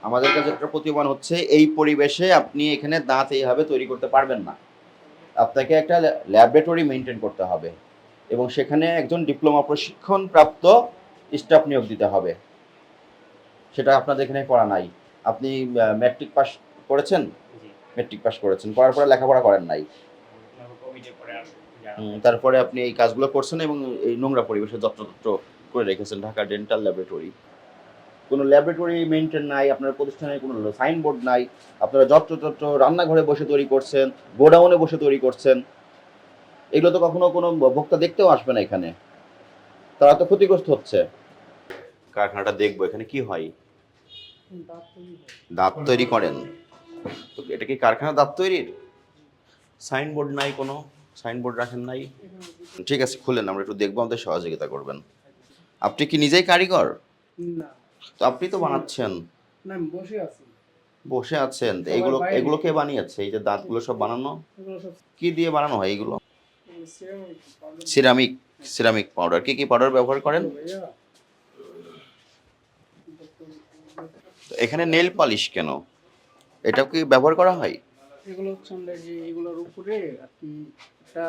আমাদের কাছে একটা প্রতিমান হচ্ছে এই পরিবেশে আপনি এখানে দাঁত এইভাবে তৈরি করতে পারবেন না। আপনাকে একটা ল্যাবরেটরি মেইনটেইন করতে হবে এবং সেখানে একজন ডিপ্লোমা প্রশিক্ষণপ্রাপ্ত স্টাফ নিয়োগ দিতে হবে। সেটা আপনাদের এখানে করা নাই। আপনি ম্যাট্রিক পাস করেছেন? জি। মেট্রিক পাস করেছেন। করার পরে লেখাপড়া করেন নাই। কোভিডের পরে তারপরে আপনি এই কাজগুলো করছেন এবং এই নোংরা পরিবেশে যত্রতত্র করে রেখেছেন ঢাকা ডেন্টাল ল্যাবরেটরি। কোনো ল্যাবরেটরি মেইনটেইন নাই, আপনার প্রতিষ্ঠানে কোনো সাইনবোর্ড নাই। আপনারা যত্রতত্র রান্নাঘরে বসে তৈরি করছেন, গোডাউনে বসে তৈরি করছেন। এগুলো তো কখনো কোনো ভোক্তা দেখতেও আসবে না এখানে। তারা তো ক্ষতিগ্রস্ত হচ্ছে। কারখানাটা দেখবো এখানে কি হয়। দাঁত তৈরি করেন? তো এটা কি কারখানা দাঁত তৈরির? সাইনবোর্ড নাই কোনো? সাইনবোর্ড রাখেন নাই? ঠিক আছে, খুলেন, আমরা একটু দেখবো, আমাদের সহযোগিতা করবেন। আপনি কি নিজেই কারিগর? না। তো আপনি তো বানাচ্ছেন। না, আমি বসে আছি। বসে আছেন তো সবার এগুলো বাইরে। এগুলো কে বানিয়েছে? এই যে দাঁতগুলো সব বানানো এগুলো সব কি দিয়ে বানানো হয় এগুলো? Ceramic powder. Ceramic. Ceramic powder. কি কি পাউডার ব্যবহার করেন? ভাইয়া, তো এখানে নেল পালিশ কেন? এটাও কি ব্যবহার করা হয়? এগুলো হচ্ছে আমরা যে এগুলোর উপরে আর কি একটা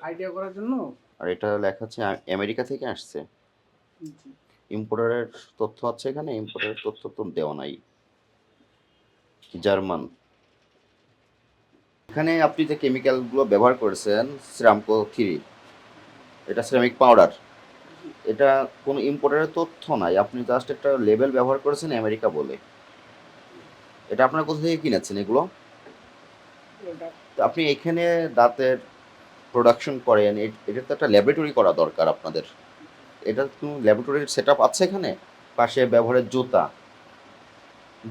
আইডিয়া করার জন্য। আর এটা লেখা আছে আমেরিকা থেকে আসছে। জি। ইম্পোর্টারের তথ্য আছে এখানে? ইম্পোর্টারের তথ্য তো দেওয়া নাই। জার্মান। এখানে আপনি যে কেমিক্যালগুলো ব্যবহার করেছেন সিরামকো 3, এটা সিরামিক পাউডার। এটা কোনো ইম্পোর্টারের তথ্য নাই, আপনি জাস্ট একটা লেবেল ব্যবহার করেছেন আমেরিকা বলে। এটা আপনারা কোথা থেকে কিনেছেন এগুলো? ওটা তো আপনি এখানে দাঁতের প্রোডাকশন করেন, এটা তো একটা ল্যাবরেটরি করা দরকার আপনাদের। এটা কোনো ল্যাবরেটরির সেট আপ আছে এখানে? পাশে ব্যবহারের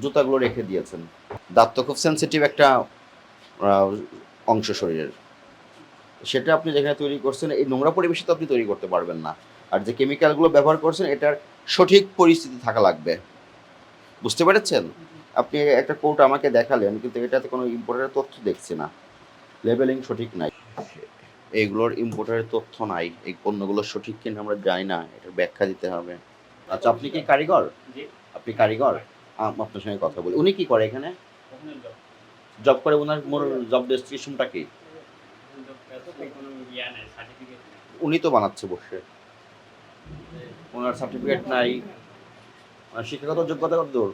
জুতাগুলো রেখে দিয়েছেন। দাঁত তো খুব সেন্সিটিভ একটা অংশ শরীরের। সেটা আপনি যেখানে তৈরি করছেন এই নোংরা পরিবেশে তো আপনি তৈরি করতে পারবেন না। আর যে কেমিক্যালগুলো ব্যবহার করছেন এটার সঠিক পরিস্থিতি থাকা লাগবে। বুঝতে পেরেছেন? আপনি একটা কোড আমাকে দেখালেন কিন্তু এটাতে কোনো ইম্পোর্টারের তথ্য দেখছি না। লেবেলিং সঠিক নাই। এইগুলোর ইম্পোর্টারের তথ্য নাই। এই পণ্যগুলো সঠিক কিনা আমরা জানি না। এটার ব্যাখ্যা দিতে হবে। আচ্ছা, আপনি কি কারিগর? জি। আপনি কারিগর? আপনার সঙ্গে কথা বলি। উনি কি করে এখানে? জব করে, ওনার মূল জব ডেসক্রিপশনটা কি? উনি তো বানাচ্ছে বসে। ওনার সার্টিফিকেট নাই। ওনার শিক্ষাগত যোগ্যতা কত দূর?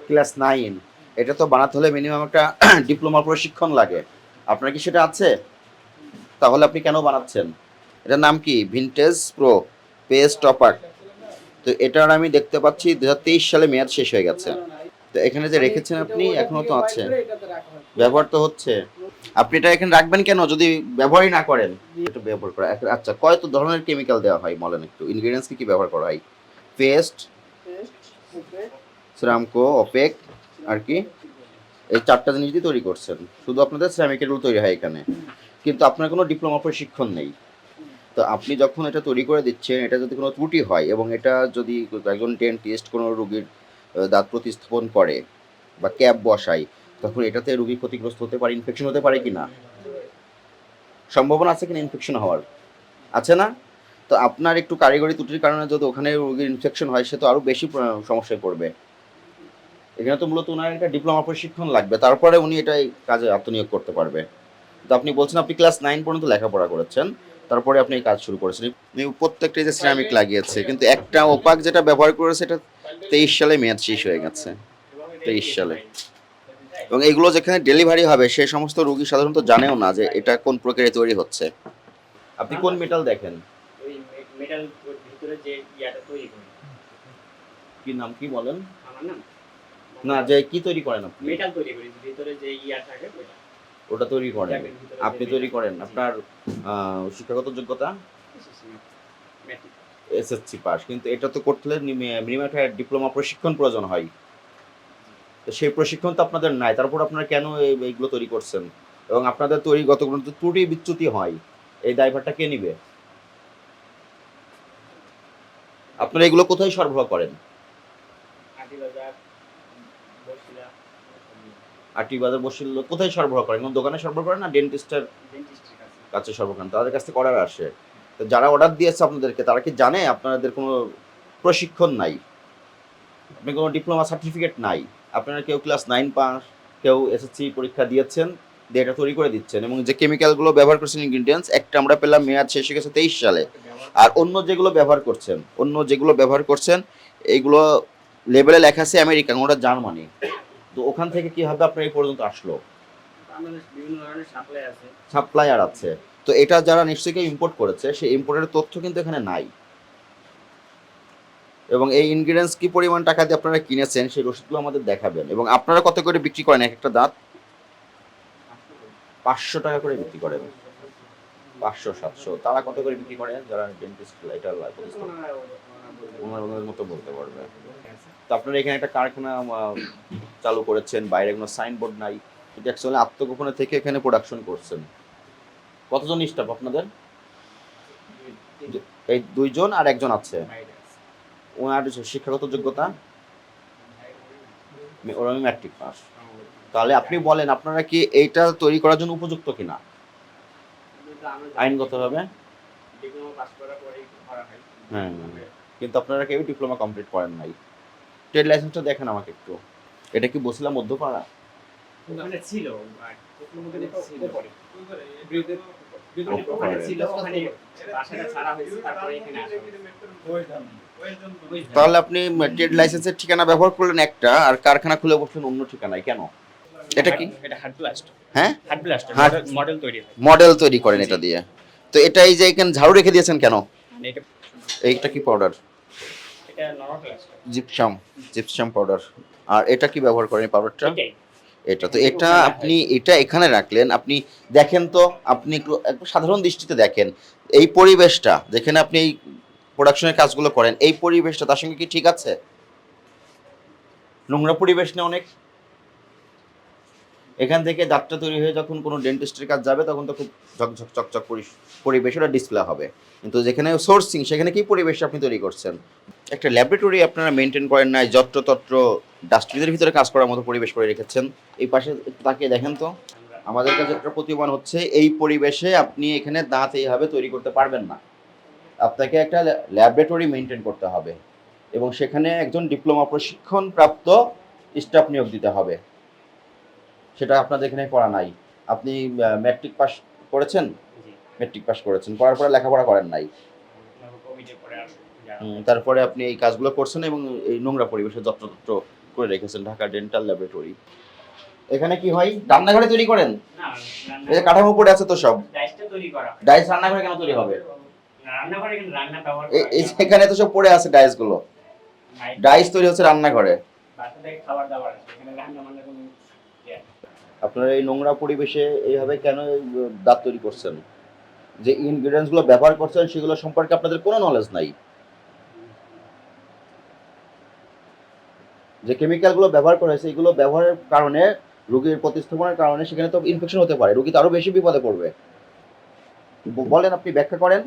ক্লাস 9। এটা তো বানাতে হলে মিনিমাম একটা ডিপ্লোমা প্রশিক্ষণ লাগে। আপনার কি সেটা আছে? তাহলে আপনি কেন বানাচ্ছেন? এটার নাম কি? Vintage pro paste topper. তো এটার আমি দেখতে পাচ্ছি 2023 সালে মেয়াদ শেষ হয়ে গেছে। তো এখানে যে রেখেছেন আপনি এখনো তো আছে, ব্যবহার তো হচ্ছে। আপনি এটা এখানে রাখবেন কেন যদি ব্যবহারই না করেন? একটু ব্যবহার করা। আচ্ছা, কত ধরনের কেমিক্যাল দেওয়া হয় বলেন একটু, ইনগ্রেডিয়েন্টস কি কি ব্যবহার করা হয়? পেস্ট, সিরামকো, ওপেক, আর কি? এই 4টা জিনিস দিয়ে তৈরি করছেন। শুধু আপনাদের সিরামিকের গুলো তৈরি হয় এখানে, কিন্তু আপনার কোনো ডিপ্লোমা প্রশিক্ষণ নেই। তো আপনি যখন এটা তৈরি করে দিচ্ছেন, এটা যদি কোনো ত্রুটি হয় এবং এটা যদি একজন ডেন্টিস্ট কোনো রোগীর দাঁত প্রতিস্থাপন করে বা ক্যাপ বসায়, তখন এটাতে রোগী ক্ষতিগ্রস্ত হতে পারে, ইনফেকশন হতে পারে কি না? সম্ভাবনা আছে কিনা ইনফেকশন হওয়ার? আছে না? তো আপনার একটু কারিগরি ত্রুটির কারণে যদি ওখানে রোগীর ইনফেকশন হয়, সে তো আরও বেশি সমস্যায় পড়বে। এখানে তো মূলত ওনার একটা ডিপ্লোমা প্রশিক্ষণ লাগবে, তারপরে উনি এটা এই কাজে আত্মনিয়োগ করতে পারবে। তো আপনি বলছেন আপনি ক্লাস 9 পর্যন্ত লেখাপড়া করেছেন, তারপরে আপনি এই কাজ শুরু করেছেন। আপনি প্রত্যেকটা যে সিরামিক লাগিয়েছে, কিন্তু একটা ওপাক যেটা ব্যবহার করেছে এটা 23 সালে মেয়াদ শেষ হয়ে গেছে। 23 সালে। এবং এগুলো যেখানে ডেলিভারি হবে সেই সমস্ত রোগী সাধারণত জানেও না যে এটা কোন প্রক্রিয়ায় তৈরি হচ্ছে। আপনি কোন মেটাল দেখেন? ওই মেটাল ভিতরে যে ইয়াটা তৈরি করি। কি নাম কি বলেন? আমার নাম না, যে কি তৈরি করেন আপনি? মেটাল তৈরি করি, ভিতরে যে ইয়া থাকে ওটা। ওটা তৈরি করেন? আপনি তৈরি করেন? আপনার শিক্ষাগত যোগ্যতা? এসএসসি পাস, কিন্তু এটা তো করতে হলে মিনিমাম একটা ডিপ্লোমা প্রশিক্ষণ প্রয়োজন হয়। তো সেই প্রশিক্ষণ তো আপনাদের নাই, তারপর আপনারা কেন এইগুলো তৈরি করছেন? এবং আপনাদের তৈরিগত কোনো ত্রুটি বিচ্যুতি হয়, এই দায়ভারটা কে নিবে? আপনারা এগুলো কোথায় সরবরাহ করেন? আটি বাজার বসিল কোথায় সরবরাহ করেন? কোন দোকানে সরবরাহ করেন না ডেন্টিস্টের কাছে সরবরাহ করেন? তাদের কাছ থেকে অর্ডার আসে। তো যারা অর্ডার দিয়েছে আপনাদেরকে, তারা কি জানে আপনাদের কোনো প্রশিক্ষণ নাই? আপনার কোনো ডিপ্লোমা সার্টিফিকেট নাই, আপনারা কেউ ক্লাস 9 পাস, কেউ এসএসসি পরীক্ষা দিয়েছেন, দিয়ে এটা তৈরি করে দিচ্ছেন, এবং যে কেমিক্যালগুলো ব্যবহার করছেন ইনগ্রিডিয়েন্টস, একটা আমরা পেলাম মেয়াদ শেষ হয়ে গেছে 23 সালে, আর অন্য যেগুলো ব্যবহার করছেন এইগুলো লেবেলে লেখা আছে আমেরিকা, ওটা জার্মানি। তো ওখান থেকে কি হবে আপনার এই পর্যন্ত আসলো? বাংলাদেশ বিভিন্ন ধরনের সাপ্লাই আছে। সাপ্লায়ার আছে। তো এটা যারা নিশ্চয়ই কেউ ইম্পোর্ট করেছে, সেই ইম্পোর্টের তথ্য কিন্তু এখানে নাই। এবং এই ইনগ্রিডিয়েন্টস কি পরিমাণ টাকা দিয়ে আপনারা কিনেছেন সেই রসিদগুলো আমাদের দেখাবেন। এবং আপনারা কত করে বিক্রি করেন এক একটা দাঁত? 500 টাকা করে বিক্রি করেন, 500-700। তারা কত করে বিক্রি করে যারা ডেন্টিস্ট এটা ওনার মতো বলতে পারবে। তো আপনারা এখানে একটা কারখানা চালু করেছেন, বাইরে কোনো সাইনবোর্ড নাই, কিন্তু অ্যাকচুয়ালি আত্মগোপনে থেকে এখানে প্রোডাকশন করছেন। কতজন স্টাফ আপনাদের? এই 2 জন আর 1 জন আছে। ওনার শিক্ষাগত যোগ্যতা ওরা ম্যাট্রিক পাস। তাহলে আপনি বলেন আপনারা কি এইটা তৈরি করার জন্য উপযুক্ত কিনা আইনগতভাবে? ডিপ্লোমা পাস করার পরেই করা হয়। হ্যাঁ, কিন্তু আপনারা কেউ ডিপ্লোমা কমপ্লিট করেন নাই। ট্রেড লাইসেন্সটা দেখেন আমাকে একটু। এটা কি বসিলা মধ্যপাড়া? ওখানে ছিল, বাট ওখানে ছিল পরে। ওখানে ছিল, ওখানে বাসাটা ছাড়া হয়েছে, তারপরে এখানে আসা হয়েছে। তাহলে আপনি ট্রেড লাইসেন্সের ঠিকানা ব্যবহার করলেন একটা, আর কারখানা খুলে বসলেন অন্য ঠিকানায়, কেন? এটা কি? এটা হার্ড ব্লাস্ট। হ্যাঁ, হার্ড ব্লাস্ট Hard- মডেল তৈরি হয়। মডেল তৈরি করেন এটা দিয়ে। তো এটা এই যে এখানে ঝাড়ু রেখে দিয়েছেন কেন? মানে এটা এইটা কি পাউডার? এটা নরমাল ব্লাস্ট। Gypsum powder. আর এটা কি ব্যবহার করেন পাউডারটা? এটাই। এটা তো এটা আপনি এটা এখানে রাখলেন, আপনি দেখেন তো, আপনি একটু সাধারণ দৃষ্টিতে দেখেন এই পরিবেশটা যেখানে আপনি এই প্রোডাকশনের কাজগুলো করেন, এই পরিবেশটা তার সঙ্গে কি ঠিক আছে? নোংরা পরিবেশ না অনেক? এখান থেকে দাঁতটা তৈরি হয়ে যখন কোনো ডেন্টিস্টের কাজ যাবে তখন তো খুব ঝকঝক চকচক পরিবেশ ওটা ডিসপ্লে হবে, কিন্তু যেখানে সোর্সিং সেখানে কি পরিবেশ আপনি তৈরি করছেন? একটা ল্যাবরেটরি আপনারা মেনটেন করেন নাই, যত্রতত্র ডাস্টবিনের ভিতরে কাজ করার মতো পরিবেশ করে রেখেছেন। এই পাশে একটু তাকিয়ে দেখেন তো, আমাদের কাছে একটা প্রতিমান হচ্ছে এই পরিবেশে আপনি এখানে দাঁত এইভাবে তৈরি করতে পারবেন না। আপনাকে একটা ল্যাবরেটরি মেনটেন করতে হবে, এবং সেখানে একজন ডিপ্লোমা প্রশিক্ষণ প্রাপ্ত স্টাফ নিয়োগ দিতে হবে। সেটা আপনাদের এখানে করা নাই। আপনি ম্যাট্রিক পাস করেছেন? জি। ম্যাট্রিক পাস করেছেন, করার পরে লেখাপড়া করেন নাই। কোভিডের পরে আসে। তারপরে আপনি এই কাজগুলো করছেন এবং এই নোংরা পরিবেশে যত্রতত্র করে রেখেছেন ঢাকা ডেন্টাল ল্যাবরেটরি। এখানে কি হয়? রান্নাঘরে তৈরি করেন? না, এই যে কাঠামো পড়ে আছে তো সব, ডাইসটা তৈরি করা হয়। ডাইস রান্নাঘরে কেন তৈরি হবে? রান্নাঘরে কিন্তু রান্না ব্যবহার এই এখানে তো সব পড়ে আছে ডাইসগুলো। ডাইস তৈরি হচ্ছে রান্নাঘরে। বাচ্চাদের খাবার দাবার আছে, এখানে রান্না বান্না কোনো ইয়ে নেই। আপনারা এই নোংরা পরিবেশে এইভাবে কেন দাঁত তৈরি করছেন? যে ইনগ্রেডিয়েন্টসগুলো ব্যবহার করছেন সেগুলো সম্পর্কে আপনাদের কোনো নলেজ নাই। যে কেমিক্যালগুলো ব্যবহার করা হয়েছে এগুলো ব্যবহারের কারণে রোগীর প্রতিস্থাপনের কারণে সেখানে তো ইনফেকশন হতে পারে, রোগী তো আরও বেশি বিপদে পড়বে। বলেন, আপনি ব্যাখ্যা করেন।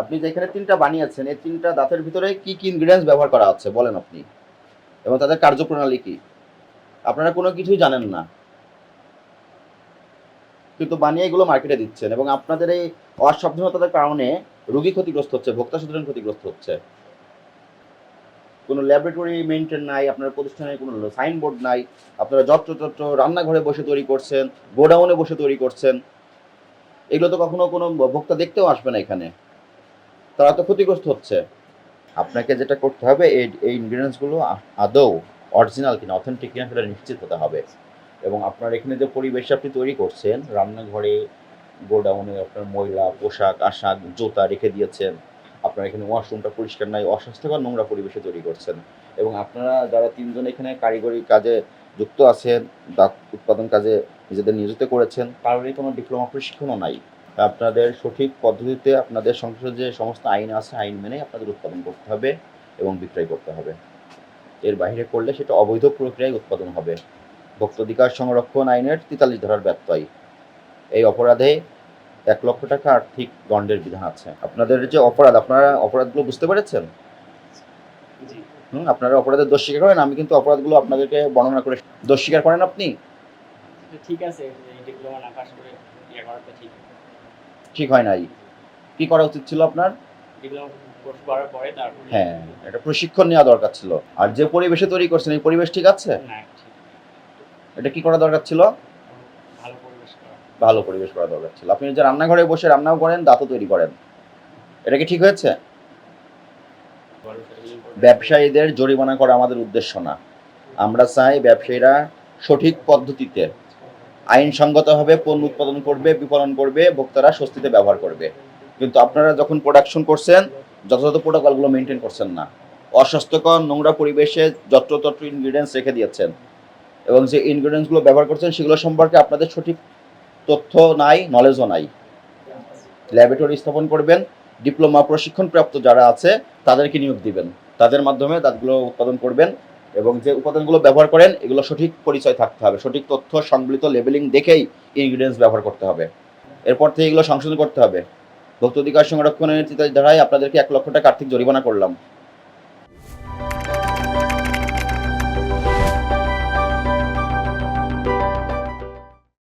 আপনি যেখানে 3টা বানিয়েছেন এই 3টা দাঁতের ভিতরে কি কি ইনগ্রেডিয়েন্টস ব্যবহার করা হচ্ছে বলেন আপনি, এবং তাদের কার্যপ্রণালী কি? আপনারা কোনো কিছুই জানেন না, কিন্তু বানিয়ে এগুলো মার্কেটে দিচ্ছেন, এবং আপনাদের এই অসাবধানতার কারণে রোগী ক্ষতিগ্রস্ত হচ্ছে, ভোক্তা সাধারণ ক্ষতিগ্রস্ত হচ্ছে। কোনো ল্যাবরেটরি মেনটেন নাই, আপনার প্রতিষ্ঠানে কোনো সাইনবোর্ড নাই, আপনারা যত্রতত্র রান্নাঘরে বসে তৈরি করছেন, গোডাউনে বসে তৈরি করছেন। এগুলো তো কখনো কোনো ভোক্তা দেখতেও আসবে না এখানে, তারা তো ক্ষতিগ্রস্ত হচ্ছে। আপনাকে যেটা করতে হবে এই ইনগ্রিডিয়েন্টসগুলো আদৌ অরিজিনাল কিনা, অথেন্টিক কিনা সেটা নিশ্চিত হতে হবে। এবং আপনার এখানে যে পরিবেশ আপনি তৈরি করছেন, রান্নাঘরে গোডাউনে আপনার ময়লা পোশাক আশাক জুতা রেখে দিয়েছেন, আপনার এখানে ওয়াশরুমটা পরিষ্কার নাই, অস্বাস্থ্যকর নোংরা পরিবেশে তৈরি করছেন। এবং আপনারা যারা 3 জন এখানে কারিগরি কাজে যুক্ত আছেন, দাঁত উৎপাদন কাজে নিজেদের নিয়োজিত করেছেন, কারোরই কোনো ডিপ্লোমা প্রশিক্ষণও নাই। আপনাদের সঠিক পদ্ধতিতে আপনাদের সংসদে যে সমস্ত আইন আছে আইন মেনে আপনাদের উৎপাদন করতে হবে এবং বিক্রয় করতে হবে। এর বাইরে করলে সেটা অবৈধ প্রক্রিয়ায় উৎপাদন হবে। ভোক্তাধিকার সংরক্ষণ আইনের 43 ধারার ব্যত্যয়। এই অপরাধে 1 লক্ষ টাকা আর্থিক দণ্ডের বিধান আছে। আপনাদের যে অপরাধ, আপনারা অপরাধগুলো বুঝতে পেরেছেন? জি। আপনারা অপরাধের দোষ স্বীকার করেন, আমি কিন্তু অপরাধগুলো আপনাদেরকে বর্ণনা করে দোষ স্বীকার করেন আপনি? ঠিক আছে, এই ডিপ্লোমা না পাস করে ইয়ে করাটা ঠিক। ঠিক হয় নাই। কি করা উচিত ছিল আপনার? ডিপ্লোমা কোর্স করার পরে তারপর হ্যাঁ, এটা প্রশিক্ষণ নেওয়া দরকার ছিল। আর যে পরিবেশে তৈরি করছেন এই পরিবেশ ঠিক আছে? না ঠিক এটা কি করা দরকার ছিল? ভালো পরিবেশ করা ভালো পরিবেশ করা দরকার ছিল। আপনি যে রান্নাঘরে বসে রান্নাও করেন, দাঁতও তৈরি করেন। এটা কি ঠিক হয়েছে? ভালো সেটিং করে ব্যবসায়ীদের জরিমানা করা আমাদের উদ্দেশ্য না। আমরা চাই ব্যবসায়ীরা সঠিক পদ্ধতিতে আইনসঙ্গতভাবে পণ্য উৎপাদন করবে, বিপণন করবে, ভোক্তারা স্বস্তিতে ব্যবহার করবে। কিন্তু আপনারা যখন প্রোডাকশন করছেন যথাযথ প্রোটোকলগুলো মেনটেন করছেন না। অস্বাস্থ্যকর নোংরা পরিবেশে যত্রতত্র ইনগ্রিডিয়েন্টস রেখে দিয়েছেন এবং যে ইনগ্রিডিয়েন্টসগুলো ব্যবহার করছেন সেগুলো সম্পর্কে আপনাদের সঠিক তথ্য নাই, নলেজও নাই। ল্যাবরেটরি স্থাপন করবেন, ডিপ্লোমা প্রশিক্ষণপ্রাপ্ত যারা আছে তাদেরকে নিয়োগ দিবেন, তাদের মাধ্যমে দাঁতগুলো উৎপাদন করবেন এবং যে উপাদানগুলো ব্যবহার করেন এগুলো সঠিক পরিচয় থাকতে হবে, সঠিক তথ্য সংবলিত লেবেলিং দেখেই ইনগ্রিডিয়েন্টস ব্যবহার করতে হবে। এরপর থেকে এগুলো সংশোধন করতে হবে। ভোক্তা অধিকার সংরক্ষণের ধারায় আপনাদেরকে 1 লক্ষ টাকা আর্থিক জরিমানা করলাম।